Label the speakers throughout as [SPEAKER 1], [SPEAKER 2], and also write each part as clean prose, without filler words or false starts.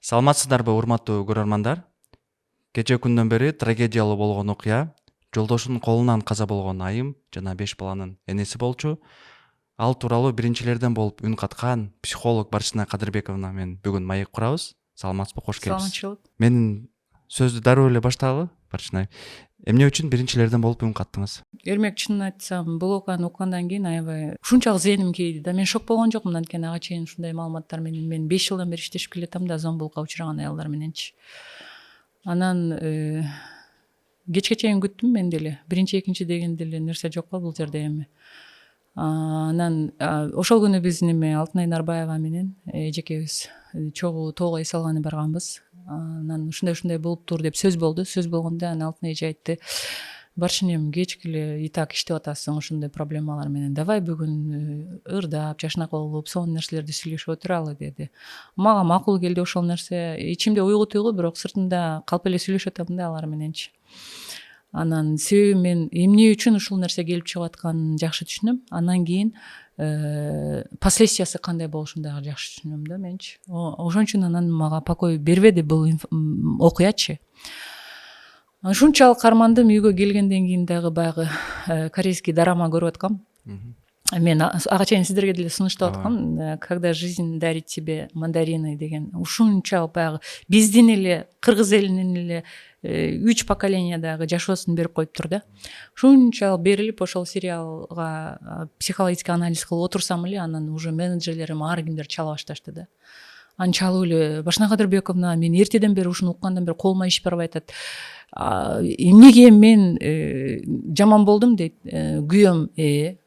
[SPEAKER 1] Саламатсыздарбы урматтуу көрөрмандар? Кече күндөн бери трагедиялуу болгон окуя, жолдошунун колунан каза болгон айым жана 5 баланын энеси болчу. Ал тууралуу биринчилерден болуп үн каткан психолог Барчына Кадырбековна менен бүгүн маек курабыз. Саламатсызбы, кош келипсиз.
[SPEAKER 2] Саламатчылык.
[SPEAKER 1] Менин сөздү дароо эле баштагылы, Барчына айым. Эмне үчүн биринчилерден болуп үн каттыңыз?
[SPEAKER 2] Эрмек, чынын айтсам, бул окуяны уккандан кийин аябай ушунчалык зээним кейди да. Мен шок болгон жокмун, анткени ага чейин ушундай маалыматтар менен мен 5 жылдан бери иштешип келатам да, зомбулукка учураган аялдар мененчи. Анан кечке чейин күттүм мен деле. Биринчи, экинчи деген деле нерсе жок го бул жерде эми. Анан ошол күнү биз Алтынай Нарбаева менен эжекебиз чогуу тоого эс алганы барганбыз. Анан ушундай болуптур деп сөз болду. Сөз болгондо анан Алтынай эже айтты: "Барчынем, кечки эле и так иштеп атасың ушундай проблемалар менен. Давай бүгүн ырдап, жашнак болуп, сонун нерселерди сүйлөшүп отуралы" деди. Мага макул келди ошол нерсе. Ичимде уйгу туйгу, бирок сыртымда калп эле сүйлөшүп атам да алар мененчи. Анан себеби мен эмне үчүн ушул нерсе келип чыгып атканын жакшы түшүнөм. Анан кийин последствиясы кандай болушун дагы жакшы түшүнөм да менчи. Ошон үчүн анан мага покой бербеди бул окуячы. Ушунчалык кармандым, үйгө келгенден кийин дагы баягы корейский драма көрүп аткам. Мен ага чейин сиздерге деле сунуштап аткам, "Когда жизнь дарит тебе мандарины" деген. Ушунчалык баягы биздин эле кыргыз элинин эле 3 поколениядагы жашоосун берип коюптур да. Ушунчалык берилип ошол сериалга психологический анализ кылып отурсам эле, анан уже менеджерлерим ар кимдер чала башташты да. Аны чалып эле: "Башна Кадырбековна, мен эртеден бери ушуну уккандан бери колума иш барбай атат. Эмнеге мен жаман болдум" дейт. Күйөөм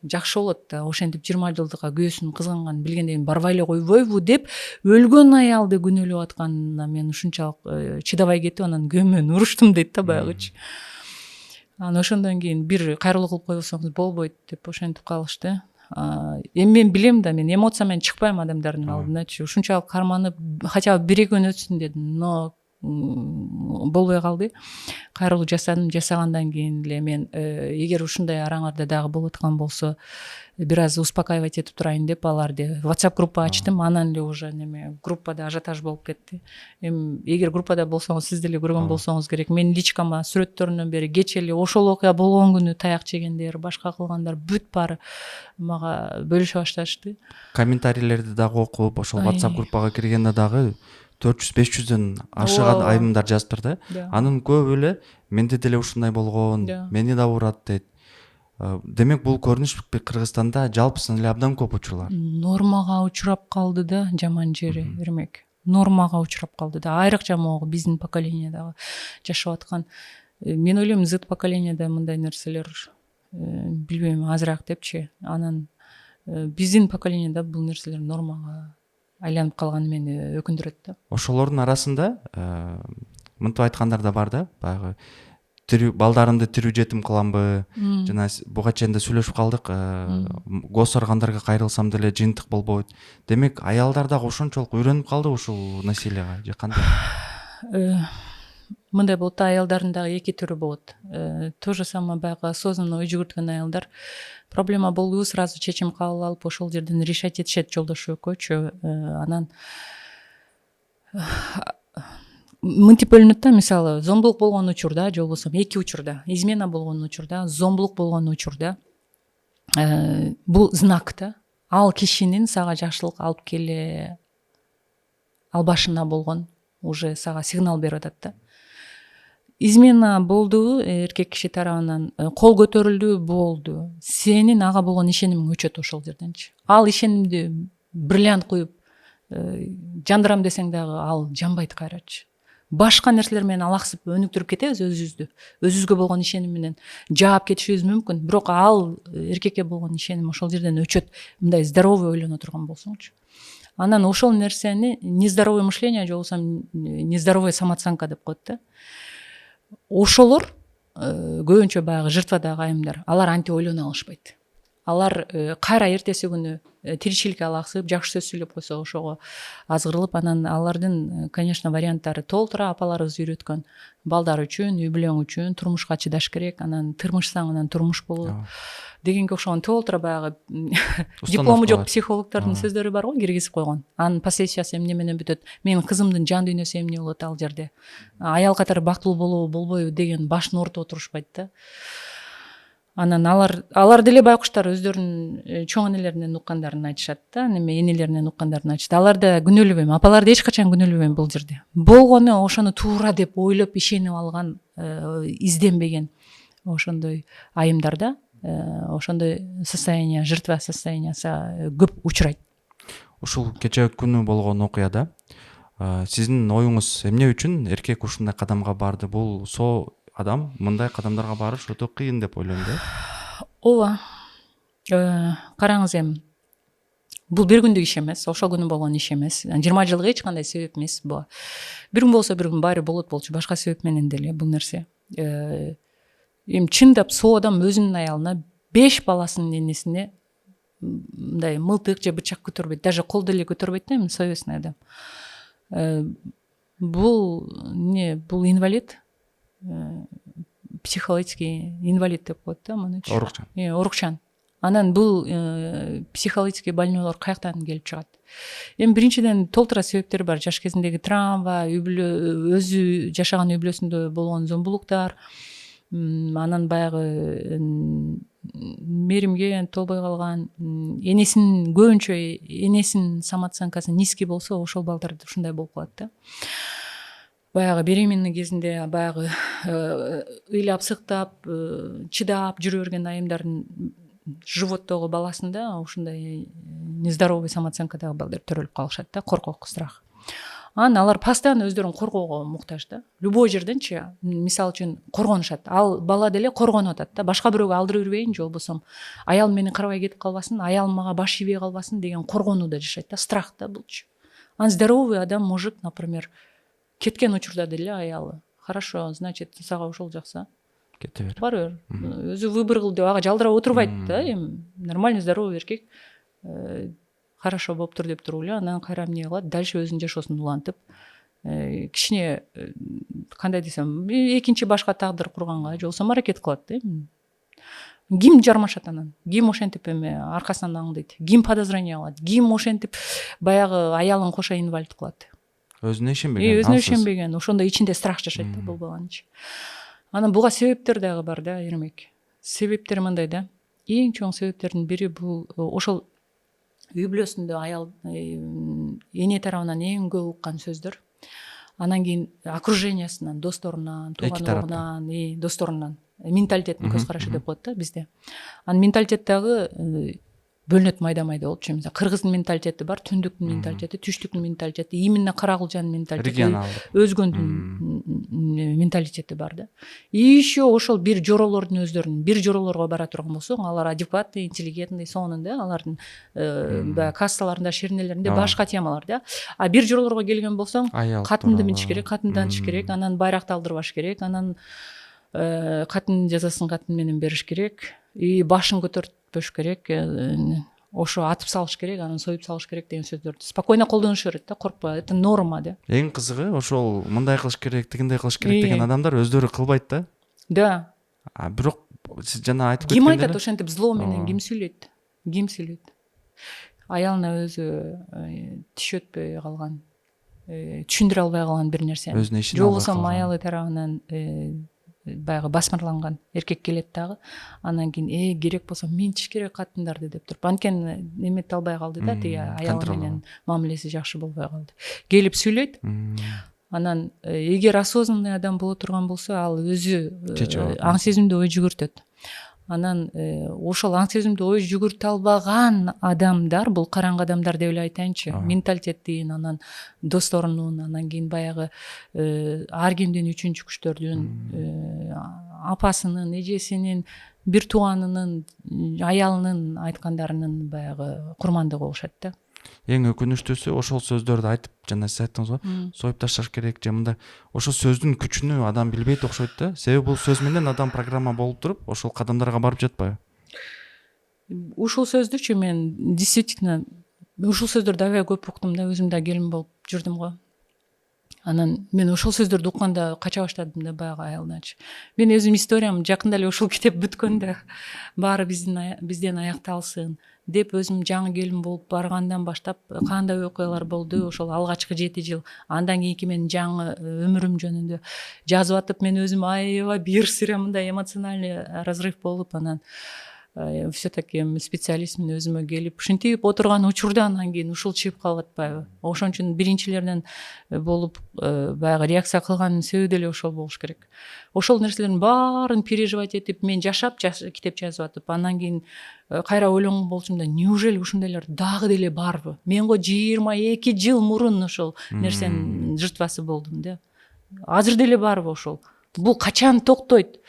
[SPEAKER 2] жакшы болот да, ошентип 20 жылдыкка күйөөсүнүн кызганганын билгенден кийин барбай эле койбойбу деп өлгөн аялды күнөөлөп атканына мен ушунчалык чыдабай кетип, анан күйөөм менен уруштум дейт да баягычы. Анан ошондон кийин бир кайрылуу кылып койбосоңуз болбойт деп ошентип калышты. Эми мен билем да, мен эмоция менен чыкпайм адамдардын алдыначы. Ушунчалык карманып, хотя бы 1-2 күн өтсүн дедим, но болбой калды. Кайрылуу жасагандан кийин эле мен эгер ушундай араңарда дагы болуп аткан болсо, бир аз успокаивать этип турайын деп аларды WhatsApp группа ачтым. Анан эле уже группада ажиотаж болуп кетти. Эми эгер группада болсоңуз, сиз деле көргөн болсоңуз керек, менин личкама сүрөттөрүнөн бери кече эле ошол окуя болгон күнү таяк жегендер, башка кылгандар бүт баары мага бөлүшө башташты.
[SPEAKER 1] Комментарийлерди дагы окуп, ошол WhatsApp группага киргенде дагы 400-500дөн ашыган айымдар жазыптыр да. Анын көбү эле менде деле ушундай болгон, мени да урат дейт. Демек бул көрүнүш Кыргызстанда жалпысын эле абдан көп учурлар.
[SPEAKER 2] Нормага учурап калды да, жаман жери Эрмек. Нормага учурап калды да. Айрыкча могу биздин поколениядагы жашап аткан. Мен ойлойм, Z поколенияда мындай нерселер билбейм азыраак депчи. Анан биздин поколенияда бул нерселер нормага айланып калганы мени өкүндүрөт да.
[SPEAKER 1] Ошолордун арасында мынтип айткандар да бар да, баягы балдарымды тирүү жетим кыламбы, жана буга чейин да сүйлөшүп калдык, гос органдарга кайрылсам деле жыйынтык болбойт. Демек аялдар дагы ошончолук үйрөнүп калды ушул насилияга же кандай?
[SPEAKER 2] Мындай болот да, аялдардын дагы эки түрү болот. То же самое баягы осознанно ой жүгүрткөн аялдар проблема болду, сразу чечим кабыл алып ошол жерден решать этишет жолдошу экөөчү. Анан мынтип бөлүнөт да, мисалы, зомбулук болгон учурда, же болбосо 2 учурда, измена болгон учурда, зомбулук болгон учурда бул знак да. Ал кишинин сага жакшылык алып келе албашына болгон уже сага сигнал берип атат да. Измена болду, эркек киши тарабынан кол көтөрүлдү, болду. Сенин ага болгон ишенимиң өчөт ошол жерденчи. Ал ишенимди бриллиант куюп жандырам десең дагы ал жанбайт кайрачы. Башка нерселер менен алаксып өнүктүрүп кетебиз өзүбүздү. Өзүбүзгө болгон ишеним менен жаап кетишибиз мүмкүн, бирок ал эркекке болгон ишеним ошол жерден өчөт. Мындай здоровый ойлоно турган болсоңчу. Анан ошол нерсени нездоровое мышление, же болбосо нездоровая самооценка деп коет да. Ошолор көбүнчө баягы жертвадагы айымдар, алар антип ойлоно алышпайт. алар кайра эртеси күнү тиричиликке алаксып жакшы сөз сүйлөп койсо ошого азгырылып, анан алардын конечно варианттары толтура апаларыбыз үйрөткөн. Балдар үчүн, үй бүлөң үчүн турмушка чыдаш керек, анан тырмышсаң анан турмуш болот дегенге окшогон толтура баягы диплому жок психологдордун сөздөрү бар го, киргизип койгон. Анын последствиясы эмне менен бүтөт, менин кызымдын жан дүйнөсү эмне болот ал жерде, аял катары бактылуу болобу болбойбу деген башын ооруп отурушпайт да. Анан алар деле байкуштар өздөрүнүн чоң энелеринен уккандарын айтышат да, неме энелеринен уккандарын айтышат. Аларда күнөөлөбөйм, апаларды эч качан күнөөлөбөйм бул жерде. Болгону ошону туура деп ойлоп ишенип алган, изденбеген ошондой айымдарда, ошондой состояние, жертва состояниясы көп учурайт.
[SPEAKER 1] Ушул кече күнү болгон окуяда сиздин оюңуз эмне үчүн эркек ушундай кадамга барды? Бул адам мындай кадамдарга барыш өтө кыйын деп ойлойм да.
[SPEAKER 2] Ооба. Караңыз эми. Бул бир күндүк иш эмес, ошол күнү болгон иш эмес. 20 жылга эч кандай себеп эмес бул. Бир күн болсо бир күн баары болот болчу, башка себеп менен деле бул нерсе. Эми чындап соо адам өзүнүн аялына 5 баласынын энесине мындай мылтык же бычак көтөрбөйт, даже кол деле көтөрбөйт да, эми совестный адам. Бул инвалид, психологический инвалид деп коет да мунучу.
[SPEAKER 1] Орукчан.
[SPEAKER 2] Орукчан. Анан бул психологический больнойлор каяктан келип чыгат? Эми биринчиден толтура себептери бар. Жаш кезиндеги травма, өзү жашаган үй бүлөсүндө болгон зомбулуктар, анан баягы меримге толбой калган, энесинин көбүнчө энесинин самооценкасы низкий болсо, ошол балдарда ушундай болуп калат да. Баягы беременный кезинде баягы ыйлап сыктап, чыдап жүрө берген айымдардын животтогу баласында ушундай нездоровый самооценкадагы балдар төрөлүп калышат да, коркок, страх. Анан алар постоянно өздөрүн коргоого муктаж да. Любой жерденчи, мисалы үчүн коргонушат. Ал бала деле коргонуп атат да. Башка бирөөгө алдырып жүрбөйүн, же болбосо аялым мени карабай кетип калбасын, аялым мага баш ийбей калбасын деген коргонууда жашайт да, страх да булчу. Анан здоровый адам, мужик, например, кеткен учурда деле аялы, хорошо, значит, сага ошол жакса
[SPEAKER 1] кете бер.
[SPEAKER 2] Бар бер. Өзү выбор кыл деп ага жалдырап отурбайт да, эми нормальный здоровый эркек хорошо болуптур деп туруп эле анан кайра эмне кылат, дальше өзүнүн жашоосун улантып, кичине кандай десем, экинчи башка тагдыр курганга, же болбосо аракет кылат да. Ким жармашат анан? Ким ошентип эми аркасынан аңдыйт? Ким подозрение кылат? Ким ошентип баягы аялын кошо инвалид кылат?
[SPEAKER 1] Өзүнө ишенбеген.
[SPEAKER 2] Өзүнө ишенбеген, ошондо ичинде страх жашайт да бул баланын. Анан буга себептер дагы бар да, Ермек. Себептер мындай да. Эң чоң себептердин бири бул ошол үй бүлөсүндө аял эне тарабынан эң көп уккан сөздөр. Анан кийин окружениясынан, досторунан, тууган досторунан, менталитеттин көз карашы деп коет да бизде. Анын менталитет дагы бөлүнөт майда-майда болчу. Мисалы кыргыздын менталитети бар, түндүктүн менталитети, түштүктүн менталитети, именно Каракулжанын менталитети, өзгөндүн менталитети бар да. И еще ошол бир жоролордун өздөрүнүн, бир жоролорго бара турган болсоң, алар адекватный, интеллигентный, сонун да, алардын кассаларында, шернелеринде башка темалар да. А бир жоролорго келген болсоң, катынды минтиш керек, катындан тиш керек, анан байракты алдырбаш керек, анан катын жазасын катын менен бериш керек, и башын көтөртпөш керек, ошо атып салыш керек, анан союп салыш керек деген сөздөрдү спокойно колдонушу керек да, коркпой. Это норма да.
[SPEAKER 1] Эң кызыгы ошол мындай кылыш керек, тигиндей кылыш керек деген адамдар өздөрү кылбайт да.
[SPEAKER 2] Да.
[SPEAKER 1] Бирок сиз жана айтып
[SPEAKER 2] кеткендер. Ким айтат ошентип зло менен ким сүйлөйт? Ким сүйлөйт? Аялына өзү тиш өтпөй калган, түшүндүрө албай калган бир нерсе.
[SPEAKER 1] Өзүнө ишене
[SPEAKER 2] албай калган. Же болбосо аялы тарабынан баягы басмырланган эркек келет дагы, анан кийин керек болсо минтиш керек катындарды деп туруп, анткени эмете албай калды да, тиги аялы менен мамилеси жакшы болбой калды. Келип сүйлөйт. Анан эгер осознанный адам боло турган болсо, ал өзү аң сезимде ой жүгүртөт. Анан ошол аң сезимде ой жүгүртө албаган адамдар, бул караңгы адамдар деп эле айтайынчы, менталитеттин, анан досторунун, анан кийин баягы ар кимдин үчүнчү күчтөрдүн, апасынын, эжесинин, бир тууганынын, аялынын айткандарынын баягы курмандыгы болушат да.
[SPEAKER 1] Эң өкүнүчтүүсү ошол сөздөрдү айтып, жана сиз айттыңыз го, союп ташташ керек же мындай, ошол сөздүн күчүнү адам билбейт окшойт да. Себеби бул сөз менен адам программа болуп туруп, ошол кадамдарга барып жатпайбы?
[SPEAKER 2] ушул сөздүчү мен действительно ушул сөздөрдү аябай көп уктум да, өзүм да келин болуп жүрдүм го. Анан мен ошол сөздөрдү укканда кача баштадым да баягы аялдачы. Мен өзүм историям жакында эле ушул китеп бүткөндө баары бизден аякталсын деп өзүм жаңы келин болуп баргандан баштап кандай окуялар болду, ошол алгачкы 7 жыл, андан кийинки менин жаңы өмүрүм жөнүндө жазып атып, мен өзүм аябай бир сыйра мындай эмоциональный разрыв болуп, анан все-таки специалистмин өзүмө келип ушинтип отурган учурда анан кийин ушул чыгып калып атпайбы. Ошон үчүн биринчилерден болуп баягы реакция кылганын себеби деле ошол болуш керек. Ошол нерселердин баарын переживать этип мен жашап китеп жазып атып, андан кийин кайра ойлонгон болчумун да, неужели ушундайлар дагы деле барбы? Мен го 22 жыл мурун ошол нерсенин жертвасы болдум да. Азыр деле барбы ошол? Бул качан токтойт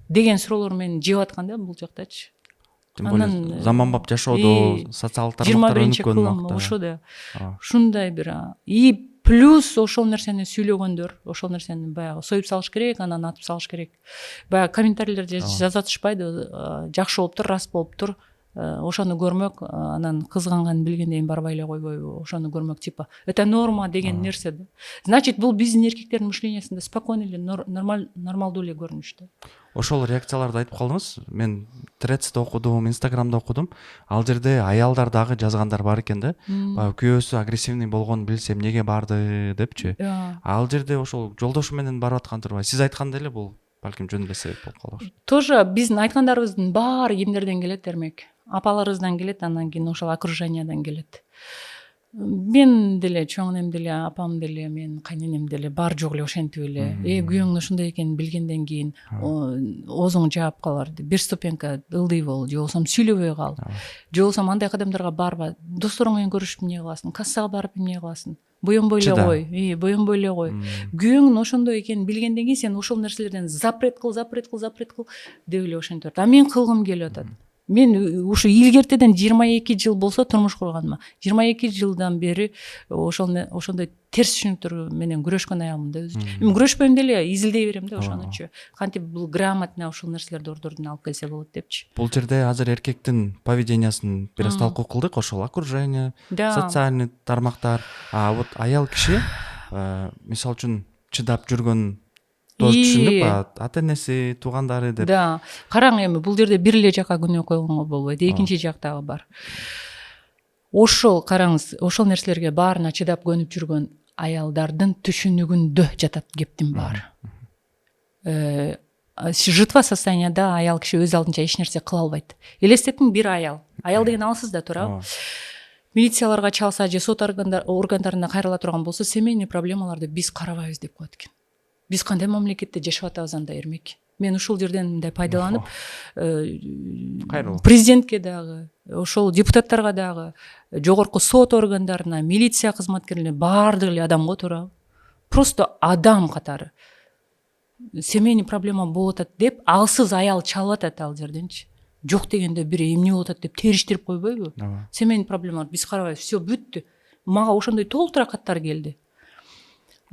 [SPEAKER 2] деген суроолор мени жеп аткан да бул жактачы.
[SPEAKER 1] Тем более заманбап жашоодо социалдык тармактар
[SPEAKER 2] 21
[SPEAKER 1] өнүккөн
[SPEAKER 2] кылым
[SPEAKER 1] убакта.
[SPEAKER 2] ошо да. Ушундай бир и плюс ошол нерсени сүйлөгөндөр, ошол нерсени баягы союп салыш керек, анан атып салыш керек. Баягы комментарийлерде жазып атышпайбы, жакшы болуптур, рас болуптур. Ошону көрмөк, анан кызганганын билгенден кийин барбай эле койбойбу? Ошону көрмөк, типа это норма деген нерсе да. Значит, бул биздин эркектердин мышлениясында спокойно эле нормалдуу эле көрүнүш да.
[SPEAKER 1] Ошол реакцияларды айтып калдыңыз. Мен Threads'те окудум, Instagram'да окудум. Ал жерде аялдар дагы жазгандар бар экен да. Баягы күйөөсү агрессивный болгонун билсем эмнеге барды депчи. Ал жерде ошол жолдошу менен барып аткан турбайбы? Сиз айткандай эле бул балким жөн эле себеп болуп калыш.
[SPEAKER 2] Тоже биздин айткандарыбыздын баары кимдерден келет дермек? Апаларыбыздан келет, андан кийин ошол окружениядан келет. Мен деле, чоң энем деле, апам деле, мен кайненем деле бар жок эле ошентип эле. Күйөөңүн ошондой экенин билгенден кийин оозуң жаап калар. Бир ступенька ылдый бол, же болбосо сүйлөбөй кал. Же болбосо андай кадамдарга барба. Досторуң менен көрүшүп эмне кыласың? Кассага барып эмне кыласың? Боенбой эле кой. Боенбой эле кой. Күйөөңүн ошондой экенин билгенден кийин сен ошол нерселерден запрет кыл деп эле ошентип атат. А мен кылгым келип атат. Мен ушу илгертеден 22 жыл болсо турмуш курганмын. 22 жылдан бери ошондой терс түшүнүктөр менен күрөшкөн аялмын да өзүм. Мен күрөшпөйм деле, изилдей берем да ошонучу. Кантип бул грамотно ошол нерселерди ордордон алып келсе болот депчи.
[SPEAKER 1] Бул жерде азыр эркектин поведениясын бир аз талкуу кылдык, ошол окружение, социальный тармактар. А вот аял киши мисалы үчүн чыдап жүргөн түшүнүп, ата энеси, туугандары деп.
[SPEAKER 2] Да, караң эми бул жерде бир эле жакка күнөө койгонго болбойт. Экинчи жак дагы бар. Ошол караңыз, ошол нерселерге баарына чыдап көнүп жүргөн аялдардын түшүнүгүндө жатат кептин баары. Жытва состоянияда аял киши өз алдынча эч нерсе кыла албайт. Элестетиң, бир аял деген алсыз да туурабы? Милицияларга чалса же сот органдарына кайрыла турган болсо, семейный проблемаларды биз карабайбыз деп коет экен. Биз кандай мамлекетте жашап атабыз анда эрмек? Мен ушул жерден мындай пайдаланып, президентке дагы, ошол депутаттарга дагы, жогорку сот органдарына, милиция кызматкерлерине баардыгы эле адам го туурабы? Просто адам катары. Семейный проблема болуп атат деп, алсыз аял чалып атат ал жерденчи. Жок дегенде бир эмне болуп атат деп териштирип койбойбу? Семейный проблемалар биз карабайбыз, все бүттү. Мага ошондой толтура каттар келди.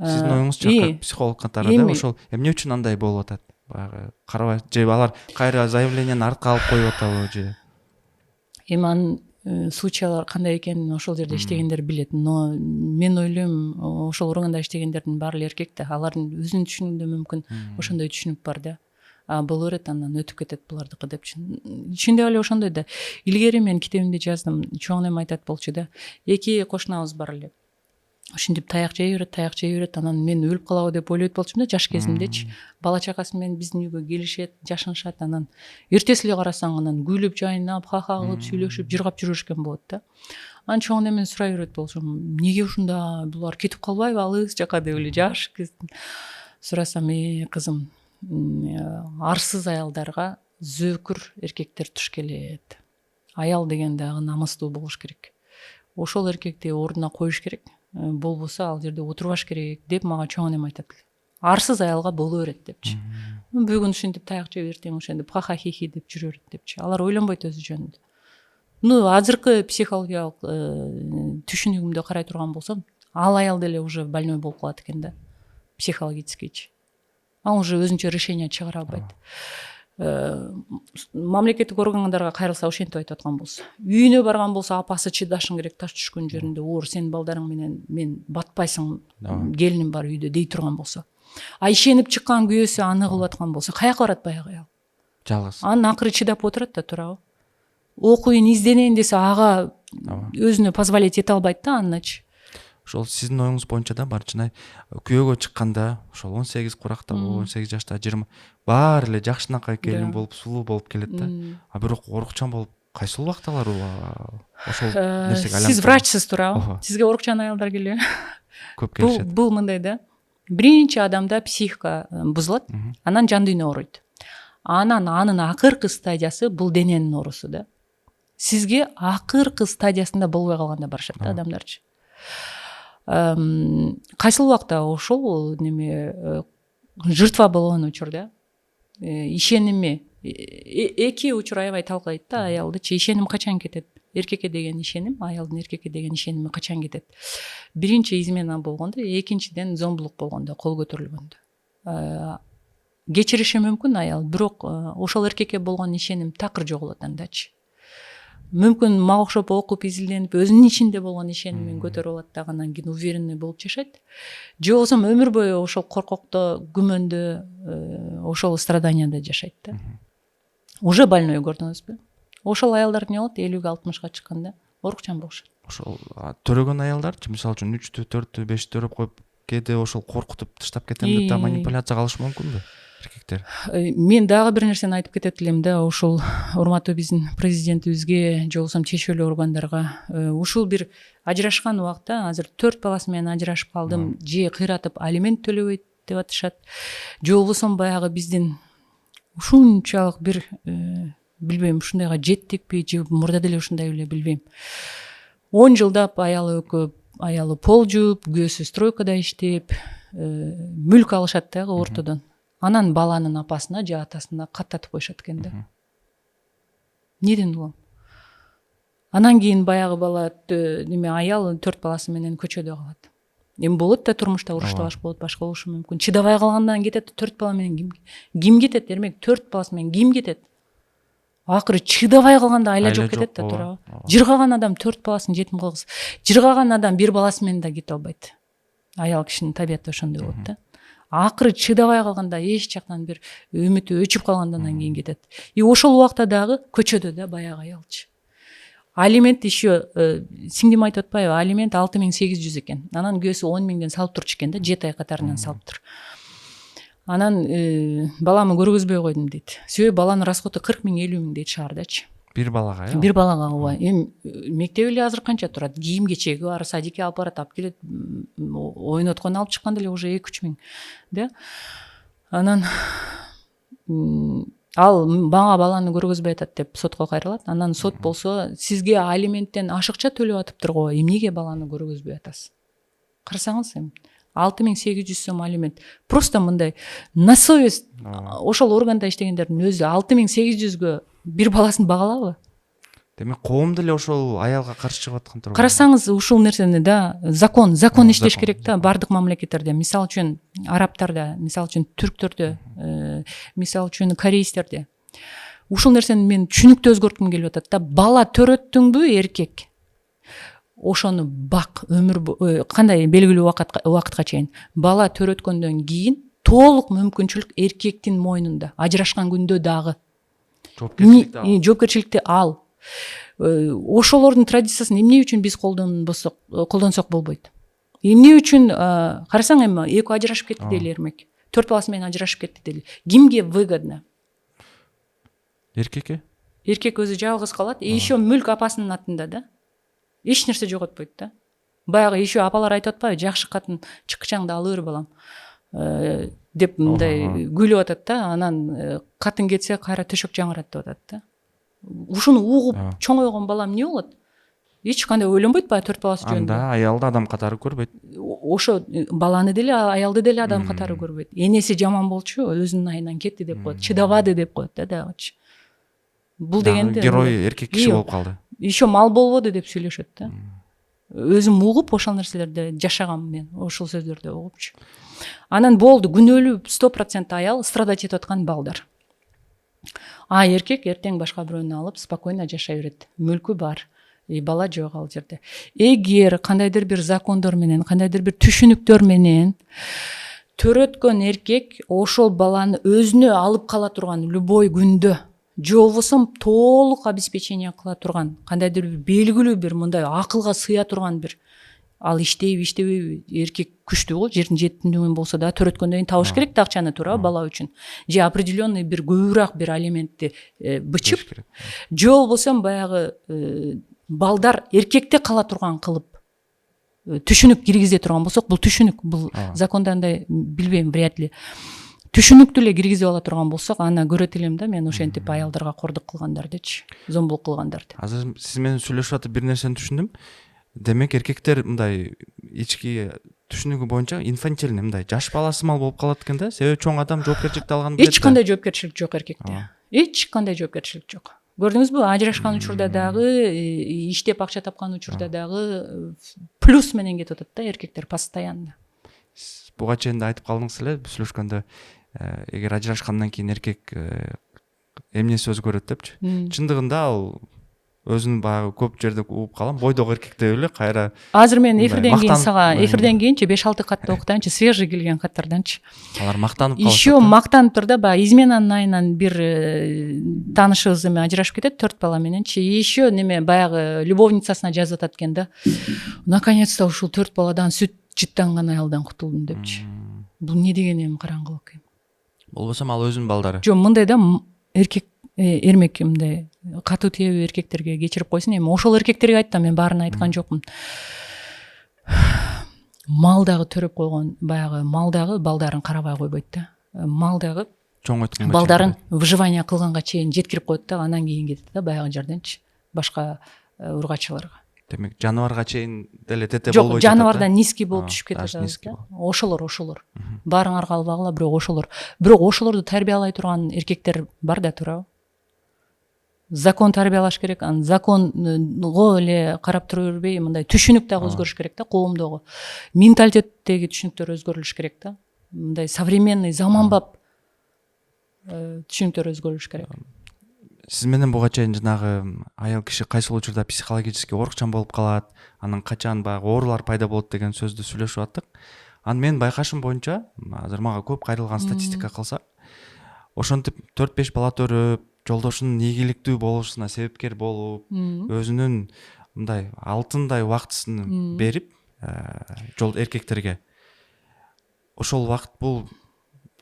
[SPEAKER 1] Сиздин оюңузча психолог катары да ошол эмне үчүн андай болуп атат? Баягы карабай, же алар кайра заявленияны артка алып коюп атабы же?
[SPEAKER 2] Эми анын случайлар кандай экенин ошол жерде иштегендер билет, но мен ойлойм, ошол органда иштегендердин баары эле эркек да, алардын өзүнүн түшүнүгүндө мүмкүн ошондой түшүнүк бар да. Боло берет, андан өтүп кетет булардыкы деп. Чындап эле ошондой да. Илгери мен китебимде жаздым, чоң энем айтат болчу да. Эки кошунабыз бар эле. Ошентип таяк жей берет, анан мен өлүп калабы деп ойлойт болчумун да жаш кезимдечи. Бала чакасы менен биздин үйгө келишет, жашынышат, анан эртеси эле карасаң анан күлүп, жайнап, ха-ха кылып, сүйлөшүп, жыргап жүрүшкөн болот да. Анан чоң энемден сурай берет болчумун, эмнеге ушунда, булар кетип калбайбы алыс жака деп эле жаш кезим. Сурасам, кызым, арсыз аялдарга зөөкүр эркектер туш келет. Аял деген дагы намыстуу болуш керек. Ошол эркекти ордуна коюш керек. Болбосо ал жерде отурбаш керек деп мага чоң энем айтат. Арсыз аялга боло берет депчи. Бүгүн ушинтип таяк жеп эртең ошентип ха-ха хи-хи деп жүрө берет депчи. Алар ойлонбойт өзү жөнүндө. Азыркы психологиялык түшүнүгүмдө карай турган болсом, ал аял деле уже больной болуп калат экен да, психологическийчи. Ал уже өзүнчө решение чыгара албайт. мамлекеттик органдарга кайрылса ошентип айтып аткан болсо, үйүнө барган болсо апасы чыдашың керек, таш түшкөн жеринде оор, сенин балдарың менен мен батпайсың, келиним бар үйдө дей турган болсо, ишенип чыккан күйөөсү аны кылып аткан болсо каяка барат баягы аял?
[SPEAKER 1] Жалгыз.
[SPEAKER 2] Анын акыры чыдап отурат да туурабы? Окуйн, изденейин десе ага өзүнө позволить эте албайт да анычы.
[SPEAKER 1] Ошол сиздин оюңуз боюнча да Барчынай күйөөгө чыкканда ошол 18 куракта 18 жашта 20 баары эле жакшынакай келин болуп сулуу болуп келет да. А бирок орукчан болуп кайсыл убакталар ошол нерсеге айланып?
[SPEAKER 2] Сиз врачсыз туурабы? Сизге орукчан аялдар келеби?
[SPEAKER 1] Көп келишет.
[SPEAKER 2] Бул мындай да. Биринчи адамда психика бузулат, анан жан дүйнө ооруйт. Анан анын акыркы стадиясы бул дененин оорусу да. Сизге акыркы стадиясында болбой калганда барышат да адамдарчы. Кайсыл убакта ошол неме жыртва болгон учурда ишеними эки учур аябай талкалайт да аялдычы. Ишеним качан кетет? Эркекке деген ишеним, аялдын эркекке деген ишеними качан кетет? Биринчи измена болгондо, экинчиден зомбулук болгондо, кол көтөрүлгөндө. Кечириши мүмкүн аял, бирок ошол эркекке болгон ишеним такыр жоголот андачы. Мүмкүн мага окшоп окуп изилденип өзүнүн ичинде болгон ишенимин көтөрүп алат да анан кийин уверенный болуп жашайт. Же болбосо өмүр бою ошол коркокто, күмөндө, ошол страданияда жашайт да. Уже больной көрдүңүзбү? Ошол аялдар эмне болот? 50-60га чыкканда орукчан болушат.
[SPEAKER 1] Ошол төрөгөн аялдарчы, мисалы үчүн 3-тү, 4-тү, 5-тү төрөп коюп, кээде ошол коркутуп таштап кетем деп да манипуляция кылышы мүмкүнбү эркектер?
[SPEAKER 2] Мен дагы бир нерсени айтып кетет элем да, ошол урматтуу биздин президентибизге, же болбосо чечүүлүү органдарга. Ушул бир ажырашкан убакта, азыр 4 баласы менен ажырашып калдым, же кыйратып алимент төлөбөйт деп атышат. Же болбосо баягы биздин ушунчалык бир билбейм, ушундайга жеттикпи, же мурда деле ушундай беле билбейм. 10 жылдап аялы өкөп, аялы пол жууп, күйөөсү стройкада иштеп, мүлк алышат дагы ортодон. Анан баланын апасына же атасына каттатып коюшат экен да. Неден улам? Анан кийин баягы бала неме аял 4 баласы менен көчөдө калат. Эми болот да турмушта уруш талаш болот, башка болушу мүмкүн. Чыдабай калгандан кетет, 4 бала менен ким кетет? Эрмек 4 баласы менен ким кетет? Акыры чыдабай калганда айла жок кетет да туурабы? Жыргаган адам 4 баласын жетим кылгыс. Жыргаган адам 1 баласы менен да кете албайт. Аял кишинин табияты ошондой болот да. Акыры чыдабай калганда эч жактан бир үмүтү өчүп калгандан кийин кетет. И ошол убакта дагы көчөдө да баягы аялчы. Алимент еще сиңдим айтып атпайбы? Алимент 6800 экен. Анан күйөөсү 10 миңден салып турчу экен да, 7 ай катарынан салып тур. Анан баламы көргөзбөй койдум дейт. Себеби баланын расходу 40 миң, 50 миң дейт шаардачы.
[SPEAKER 1] Бир балага, э?
[SPEAKER 2] Бир балага ооба. Эми мектеп эле азыр канча турат? Кийим кечеги бар, садикке алып барат, алып келет, ойноткон алып чыкканда эле уже 2-3 миң, да? Анан ал мага баланы көргөзбөй атат деп сотко кайрылат. Анан сот болсо, сизге алименттен ашыкча төлөп атыптыр го, эмнеге баланы көргөзбөй атасыз? Карасаңыз эми 6800 сом алимент. Просто мындай на совесть ошол органда иштегендердин өзү 6800гө бир баласын багалабы?
[SPEAKER 1] Демек коом деле ошол аялга каршы чыгып аткан турбайбы?
[SPEAKER 2] Карасаңыз ушул нерсени да, закон иштеш керек да бардык мамлекеттерде. Мисалы үчүн арабтарда, мисалы үчүн түрктөрдө, мисалы үчүн кореецтерде. Ушул нерсени мен түшүнүктүү өзгөрткүм келип атат да. Бала төрөттүңбү эркек? Ошону бак, өмүр кандай белгилүү убакытка чейин. Бала төрөткөндөн кийин толук мүмкүнчүлүк эркектин мойнунда. Ажырашкан күндө дагы жоопкерчиликти ал. Ошолордун традициясын эмне үчүн биз колдонсок болбойт? Эмне үчүн карасаң эми экөө ажырашып кетти дейли эрмек. 4 баласы менен ажырашып кетти дейли. Кимге выгодно?
[SPEAKER 1] Эркекке?
[SPEAKER 2] Эркек өзү жалгыз калат, еще мүлк апасынын атында да. Эч нерсе жоготпойт да. Баягы еще апалар айтып атпайбы? Жакшы катын чыкчаңды алыр балам деп мындай күлүп атат да. Анан катын кетсе кайра төшөк жаңырат деп атат да. Ушуну угуп чоңойгон балам эмне болот? Эч кандай ойлонбойт баягы 4 баласы жөнүндө.
[SPEAKER 1] Анда аялды адам катары көрбөйт.
[SPEAKER 2] Ошо баланы деле, аялды деле адам катары көрбөйт. Энеси жаман болчу, өзүнүн айынан кетти деп коет, чыдабады деп коет да дагычы. Бул дегенде
[SPEAKER 1] герой эркек киши болуп калды.
[SPEAKER 2] Еще мал болбоду деп сүйлөшөт да. Өзүм угуп ошол нерселерди жашагам мен, ошол сөздөрдү угупчу. Анан болду, күнөөлүү 100% аял страдать этип аткан балдар. а эркек эртең башка бирөөнү алып спокойно жашай берет, мүлкү бар, бала жок ал жерде. Эгер кандайдыр бир закондор менен, кандайдыр бир түшүнүктөр менен төрөткөн эркек ошол баланы өзүнө алып кала турган любой күндө, же болбосо толук обеспечение кыла турган, кандайдыр бир белгилүү бир мындай акылга сыя турган бир, ал иштейби иштебейби, эркек күчтүү го, жердин жетимдигин болсо да төрөткөндөн кийин табыш керек да акчаны, туурабы, бала үчүн, же определенный бир көбүрөөк бир алиментти бычып, же болбосо баягы балдар эркекте кала турган кылып түшүнүк киргизе турган болсок, бул түшүнүк, бул закондо андай билбейм, вряд ли түшүнүктүү эле киргизип ала турган болсок, аны көрөт элем да мен, ошентип аялдарга кордук кылгандардычы, зомбулук кылгандарды.
[SPEAKER 1] Азыр сиз менен сүйлөшүп атып бир нерсени түшүндүм. Демек эркектер мындай ички түшүнүгү боюнча инфантильный, мындай жаш баласымал болуп калат экен да, себеби чоң адам жоопкерчиликти алганын билет.
[SPEAKER 2] Эч кандай жоопкерчилик жок эркекте. Эч кандай жоопкерчилик жок. Көрдүңүзбү, ажырашкан учурда дагы, иштеп акча тапкан учурда дагы плюс менен кетип атат да эркектер постоянно.
[SPEAKER 1] Буга чейин да айтып калдыңыз эле сүйлөшкөндө, эгер ажырашкандан кийин эркек эмнеси өзгөрөт депчи. Чындыгында ал өзүн баягы көп жерде угуп калам, бойдогу эркектей эле кайра.
[SPEAKER 2] Азыр мен эфирден кийин сага, эфирден кийинчи 5-6 катты окутайынчы, свежий келген каттарданчы.
[SPEAKER 1] Алар мактанып калышат.
[SPEAKER 2] Еще мактаныптыр да, баягы изменанын айынан бир таанышыбыз эме ажырашып кетет 4 бала мененчи. Еще неме баягы любовницасына жазып атат экен да. Наконец-то ушул 4 баладан сүт жыттанган аялдан кутулдум депчи. Бул не деген эми караңгылык эми.
[SPEAKER 1] Болбосо ал өзүнүн балдары.
[SPEAKER 2] Жок, мындай да, эркек эрмек мындай катуу тийеби эркектерге кечирип койсун. Эми ошол эркектерге айттым, мен баарын айткан жокмун. Мал дагы төрөп койгон, баягы мал дагы балдарын карабай койбойт да. Мал дагы
[SPEAKER 1] чоңойтконго
[SPEAKER 2] балдарын выживание кылганга чейин жеткирип коет да, анан кийин кетет да баягы жерденчи башка ургачыларга.
[SPEAKER 1] Демек жаныбарга чейин деле тете болбой
[SPEAKER 2] жатат. Жок, жаныбардан низкий болуп түшүп кетет да. Ошолор. Баарыңарга албагыла, бирок ошолорду тарбиялай турган эркектер бар да, туурабы? Закон тарбиялаш керек, анан законго эле карап тура бербей, мындай түшүнүк дагы өзгөрүш керек да, коомдогу. Менталитеттеги түшүнүктөр өзгөрүлүш керек да. Мындай современный, заманбап түшүнүктөр өзгөрүлүш керек.
[SPEAKER 1] Сиз менен буга чейин жанагы аял киши кайсыл учурда психологически оорукчан болуп калат, анан качан баягы оорулар пайда болот деген сөздү сүйлөшүп аттык. Анан менин байкашым боюнча, азыр мага көп кайрылган статистика кылса, ошентип 4-5 бала төрөп, жолдошунун ийгиликтүү болушуна себепкер болуп, өзүнүн мындай алтындай убактысын берип, жол эркектерге. Ошол убакыт бул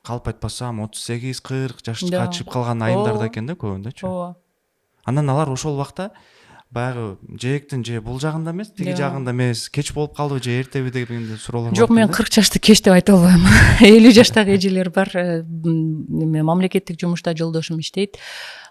[SPEAKER 1] калп айтпасам 38-40 жашка чыгып калган айымдарда экен да көбүндөчү.
[SPEAKER 2] Ооба.
[SPEAKER 1] Анан алар ошол убакта баягы жээктин же бул жагында эмес, тиги жагында эмес, кеч болуп калдыбы же эртеби деген суроолор бар.
[SPEAKER 2] Жок, мен 40 жашты кеч деп айта албайм. 50 жаштагы эжелер бар. Мамлекеттик жумушта жолдошум иштейт.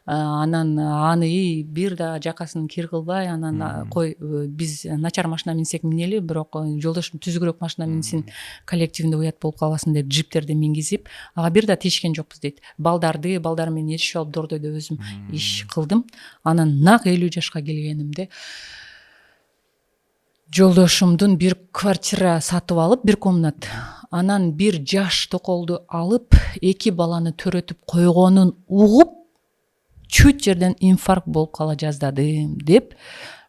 [SPEAKER 2] Анан аны бир да жакасын кир кылбай, анан кой биз начар машина минсек минели, бирок жолдошум түзүгүрөөк машина минсин, коллективинде уят болуп калбасын деп джиптерди мингизип, ага бир да тийишкен жокпуз дейт. Балдар менен ээрчишип алып Дордойдо өзүм иш кылдым. Анан нак 50 жашка келгенимде жолдошумдун бир квартира сатып алып, бир комнат, анан бир жаш токолду алып, 2 баланы төрөтүп койгонун угуп, чуть жерден инфаркт болуп кала жаздадым деп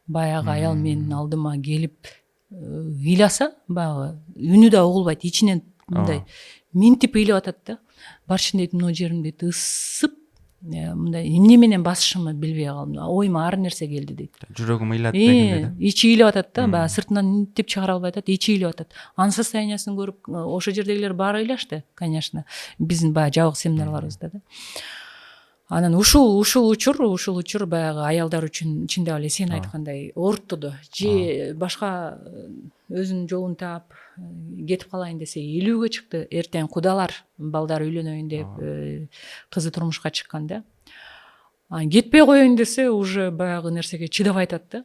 [SPEAKER 2] баягы аял менин алдыма келип ыйласа, баягы үнү да угулбайт, ичинен мындай минтип ыйлап атат да. Барчын дейт, мына жерим дейт ысып, мындай эмне менен басышымды билбей калдым. Оюма ар нерсе келди дейт.
[SPEAKER 1] Жүрөгүм ыйлат дегендей да.
[SPEAKER 2] Ичи ыйлап атат да, баягы сыртынан минтип чыгара албай атат, ичи ыйлап атат. Анын состояниясын көрүп, ошо жердегилер баары ыйлашты, конечно. Биздин баягы жабык семинарларыбызда да. Анан ушул учур баягы аялдар үчүн чындап эле сен айткандай ооруттуду. Же башка өзүнүн жолун таап кетип калайын десе 50-гө чыкты. Эртең кудалар, балдар үйлөнөйүн деп кызы турмушка чыккан да. Кетпей коеюн десе уже баягы нерсеге чыдабай атат да.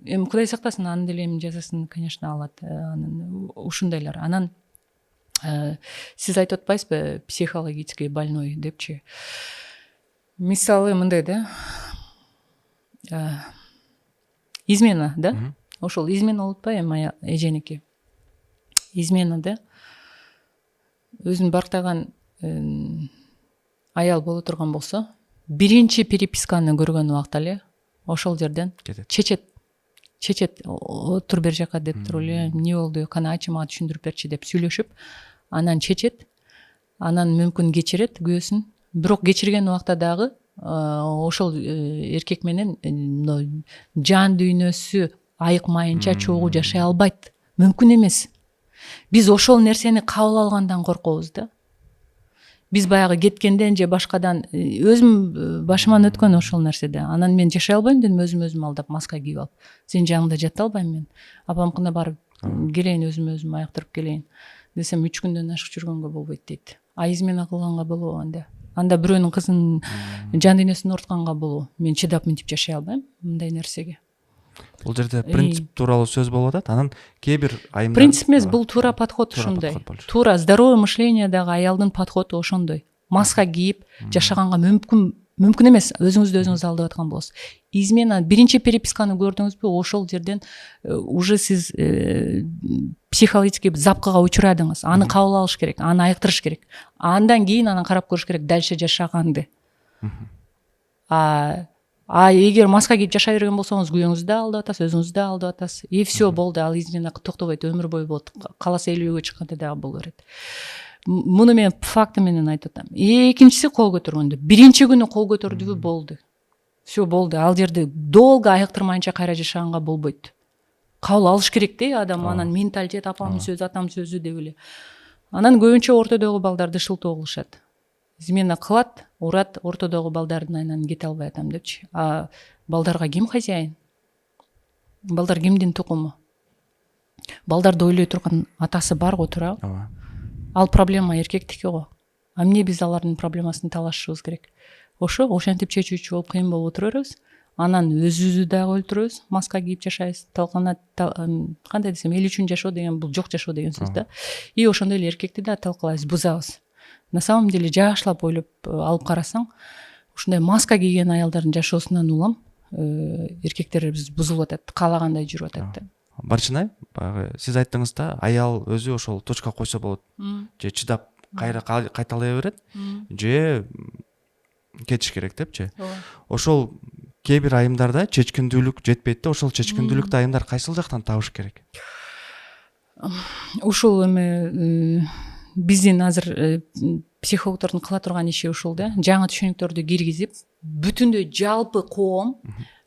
[SPEAKER 2] Эми Кудай сактасын, анын деле эми жазасын, конечно, алат. Анан ушундайлар. Анан сиз айтып атпайсызбы, психологически больной депчи. Мисалы мындай да, измена да, ошол измена болуп атпайбы эми эженики. Измена да, өзүн бактаган аял боло турган болсо, биринчи переписканы көргөн убакта эле ошол жерден
[SPEAKER 1] кетет.
[SPEAKER 2] чечет отур бер жака деп туруп эле эмне болду кана айтчы мага түшүндүрүп берчи деп сүйлөшүп анан чечет, анан мүмкүн кечирет күбөсүн, бирок кечирген убакта дагы ошол эркек менен жан дүйнөсү айыкмайынча чогуу жашай албайт, мүмкүн эмес. Биз ошол нерсени кабыл алгандан коркобуз да. Биз баягы кеткенден же башкадан өзүм башыман өткөн ошол нерседе. Анан мен жашай албайм дедим, өзүм алдап маска кийип алып. Сенин жаныңда жата албайм мен. Апамкына барып келейин, өзүм айыктырып келейин десем 3 күндөн ашык жүргөнгө болбойт дейт. А измена кылганга болобу анда? Анда бирөөнүн кызын жан дүйнөсүн оорутканга болобу? Мен чыдап мынтип жашай албайм мындай нерсеге.
[SPEAKER 1] Бул жерде принцип тууралуу сөз болуп атат. Анан кээ бир айымдар
[SPEAKER 2] принцип эмес, бул туура подход ушундай. Туура здоровый мышлениедагы аялдын подходу ошондой. Маска кийип жашаганга мүмкүн эмес, өзүңүздү өзүңүз алдап аткан болосуз. Измена биринчи переписканы көрдүңүзбү? Ошол жерден уже сиз психологический запкыга учурадыңыз. Аны кабыл алыш керек, аны айыктырыш керек. Андан кийин анан карап көрүш керек дальше жашаганды. Эгер маска кийип жашай берген болсоңуз, күйөөңүздү да алдап атасыз, өзүңүздү да алдап атасыз. И все болду, ал измена токтобойт, өмүр бою болот. Кааласа 50-гө чыкканда дагы боло берет. Муну мен факты менен айтып атам. Экинчиси кол көтөргөндө. Биринчи күнү кол көтөрдүбү болду. Все болду. Ал жерде долго айыктырмайынча кайра жашаганга болбойт. Кабыл алыш керек да адам, анан менталитет апамдын сөзү, атамдын сөзү деп эле. Анан көбүнчө ортодогу балдарды шылтоо кылышат. Измена кылат, урат, ортодогу балдардын айынан кете албай атам депчи. А балдарга ким хозяин? Балдар кимдин тукуму? Балдарды ойлой турган атасы бар го, туурабы?
[SPEAKER 1] Ооба.
[SPEAKER 2] Ал проблема эркектики го. А эмне биз алардын проблемасын талашышыбыз керек? Ошентип чечүүчү болуп кыйын болуп отура беребиз. Анан өзүбүздү дагы өлтүрөбүз, маска кийип жашайбыз. Кандай десем, эл үчүн жашоо деген бул жок жашоо деген сөз да. И ошондой эле эркекти да талкалайбыз, бузабыз. На самом деле жакшылап ойлоп алып карасаң, ушундай маска кийген аялдардын жашоосунан улам эркектерибиз бузулуп атат, каалагандай жүрүп атат да.
[SPEAKER 1] Барчынай, баягы сиз айттыңыз да, аял өзү ошол точка койсо болот. Же чыдап кайра кайталай берет, же кетиш керек депчи. Ошол кээ бир айымдарда чечкиндүүлүк жетпейт да, ошол чечкиндүүлүктү айымдар кайсыл жактан табыш керек?
[SPEAKER 2] Ушул эме биздин азыр психологдордун кыла турган иши ушул да. Жаңы түшүнүктөрдү киргизип, бүтүндөй жалпы коом,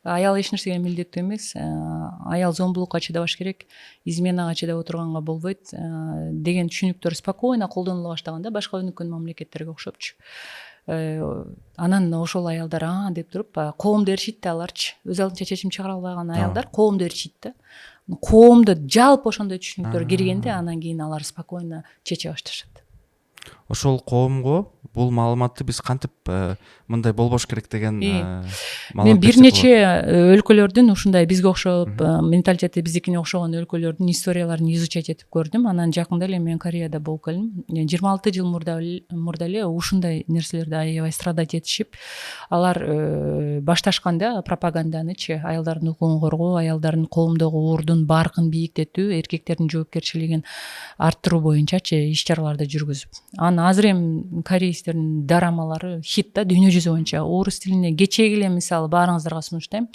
[SPEAKER 2] аял эч нерсеге милдеттүү эмес, аял зомбулукка чыдабаш керек, изменага чыдап отурганга болбойт деген түшүнүктөр спокойно колдонула баштаганда башка өнүккөн мамлекеттерге окшопчу. Анан ошол аялдар деп туруп коомду ээрчийт да аларчы. Өз алдынча чечим чыгара албаган аялдар коомду ээрчийт да. Коомдо жалпы ошондой түшүнүктөр киргенде анан кийин алар спокойно чече башташат.
[SPEAKER 1] Ошол коомго бул маалыматты биз кантип мындай болбош керек деген
[SPEAKER 2] мен бир нече өлкөлөрдүн ушундай бизге окшоп менталитети биздикине окшогон өлкөлөрдүн историяларын изучать этип көрдүм. Анан жакында эле мен Кореяда болуп келдим. 26 жыл мурда эле ушундай нерселерди аябай страдать этишип, алар башташканда пропаганданычы, аялдардын укугун коргоо, аялдардын коомдогу ордун, баркын бийиктетүү, эркектердин жоопкерчилигин арттыруу боюнчачы иш-чараларды жүргүзүп. Азыр эми кореецтердин дорамалары хит да дүйнө жүзү боюнча. Орус тилине кечеги эле мисалы баарыңыздарга сунуштайм.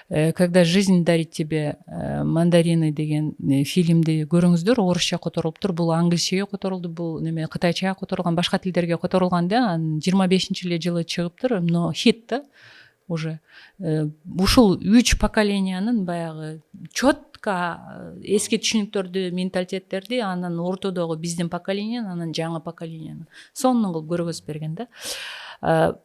[SPEAKER 2] Когда жизнь дарит тебе мандарины деген фильмди көрүңүздөр, орусча которулуптур, бул англисчеге которулду, бул неме кытайчага которулган, башка тилдерге которулган да, 25-эле жылы чыгыптыр, но хит да уже. Ушул 3 поколениянын баягы четко эски түшүнүктөрдү, менталитеттерди, анан ортодогу биздин поколениянын, анан жаңы поколениянын сонун кылып көргөзүп берген да.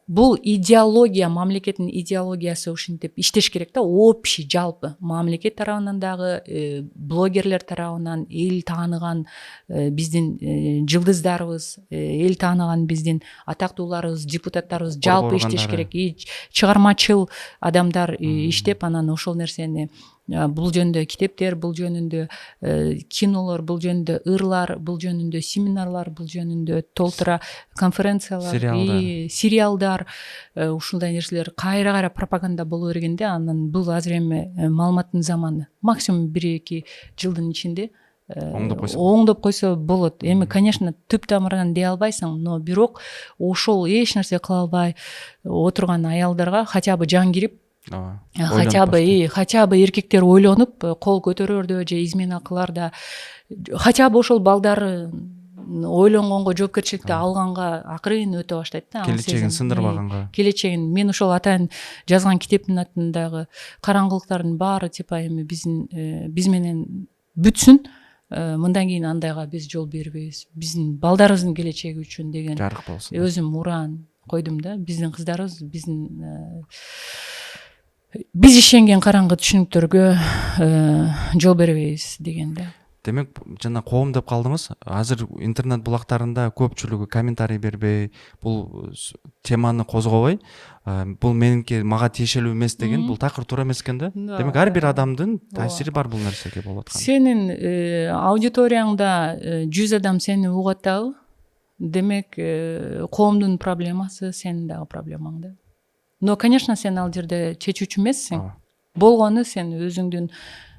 [SPEAKER 2] Бул идеология, мамлекеттин идеологиясы ушинтип иштеш керек да, общий жалпы мамлекет тарабынан дагы, блогерлер тарабынан, эл тааныган биздин жылдыздарыбыз, эл тааныган биздин атактууларыбыз, депутаттарыбыз жалпы иштеш керек. Чыгармачыл адамдар иштеп, анан ошол нерсени бул жөнүндө китептер, бул жөнүндө кинолор, бул жөнүндө ырлар, бул жөнүндө семинарлар, бул жөнүндө толтура конференциялар, сериалдар, ушундай нерселер кайра пропаганда боло бергенде, анан бул азыр эми маалыматтын заманы. Максимум 1-2 жылдын ичинде оңдоп койсо болот. Эми конечно түп тамырынан дей албайсың, но бирок ошол эч нерсе кыла албай отурган аялдарга хотя бы жан кирип, хотя бы эркектер ойлонуп кол көтөрөрдө же измена кыларда, хотя бы ошол балдары ойлонгонго жоопкерчиликти алганга акырын өтө баштайт да.
[SPEAKER 1] Келечегин сындырбаганга.
[SPEAKER 2] Келечегин мен ошол атайын жазган китептин атындагы караңгылыктардын баары типа эми биз менен бүтсүн, мындан кийин андайга биз жол бербейбиз. Биздин балдарыбыздын келечеги үчүн деген
[SPEAKER 1] жарык болсун.
[SPEAKER 2] Өзүм уран койдум да. Биздин кыздарыбыз, биз ишенген караңгы түшүнүктөргө жол бербейбиз дегенде.
[SPEAKER 1] Демек жана коом деп калдыңыз. Азыр интернет булактарында көпчүлүгү комментарий бербей, бул теманы козгобой, бул мага тиешелүү эмес деген, бул такыр туура эмес экен да. Демек ар бир адамдын таасири бар бул нерсеге болуп аткан.
[SPEAKER 2] Сенин аудиторияңда 100 адам сени угат дагы, демек коомдун проблемасы сенин дагы проблемаң да. Но конечно сен ал жерде чечүүчү эмессиң. Болгону сен өзүңдүн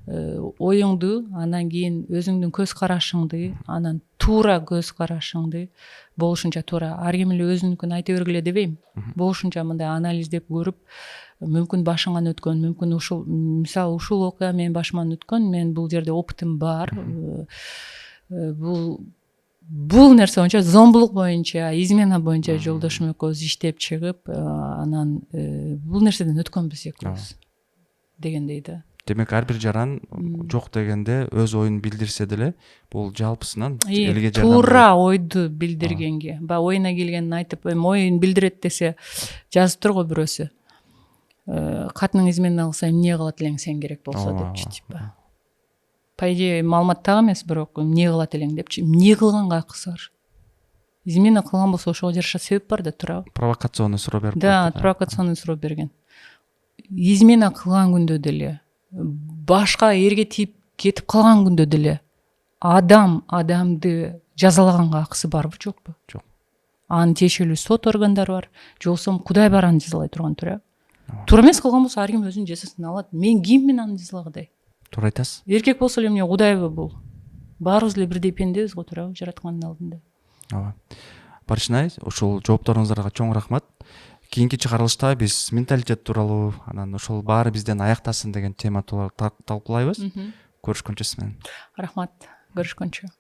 [SPEAKER 2] оюңду, анан кийин өзүңдүн көз карашыңды, анан туура көз карашыңды болушунча туура, ар ким эле өзүнүкүн айта бергиле дебейм. Болушунча мындай анализдеп көрүп, мүмкүн башыңан өткөн, мүмкүн ушул мисалы ушул окуя менин башыман өткөн, мен бул жерде опытым бар. Бул нерсе боюнча, зомбулук боюнча, измена боюнча жолдошум экөөбүз иштеп чыгып, анан бул нерседен өткөнбүз экөөбүз дегендей да.
[SPEAKER 1] Демек ар бир жаран жок дегенде өз оюн билдирсе деле, бул жалпысынан элге жардам
[SPEAKER 2] туура ойду билдиргенге, оюна келгенин айтып, оюн билдирет десе жазып турго бирөөсү. Катының измена кылса эмне кылат элең сен керек болсо депчи типа. По идее маалымат так эмес, бирок эмне кылат элең депчи. Эмне кылганга акысы бар. Измена кылган болсо ошого жараша себеп бар да, туурабы?
[SPEAKER 1] Провокационный суроо берип.
[SPEAKER 2] Да, провокационный суроо берген. Измена кылган күндө деле, башка эрге тийип кетип калган күндө деле адамды жазалаганга акысы барбы, жокпу?
[SPEAKER 1] Жок.
[SPEAKER 2] Анын тиешелүү сот органдары бар. Же болбосо Кудай бар аны жазалай турган, туура. Туура эмес кылган болсо ар ким өзүнүн жазасын алат. Мен киммин аны жазалагыдай?
[SPEAKER 1] Туура айтасыз.
[SPEAKER 2] Эркек болсо эле эмне Кудайбы бул? Баарыбыз эле бирдей пендебиз го, туура, жараткандын алдында.
[SPEAKER 1] Ооба. Баршынай, ушул жоопторуңуздарга чоң рахмат. Кийинки чыгарылышта биз менталитет тууралуу, анан ошол баары бизден аяктасын деген тема тууралуу талкуулайбыз. Көрүшкөнчө сиз менен.
[SPEAKER 2] Рахмат. Көрүшкөнчө.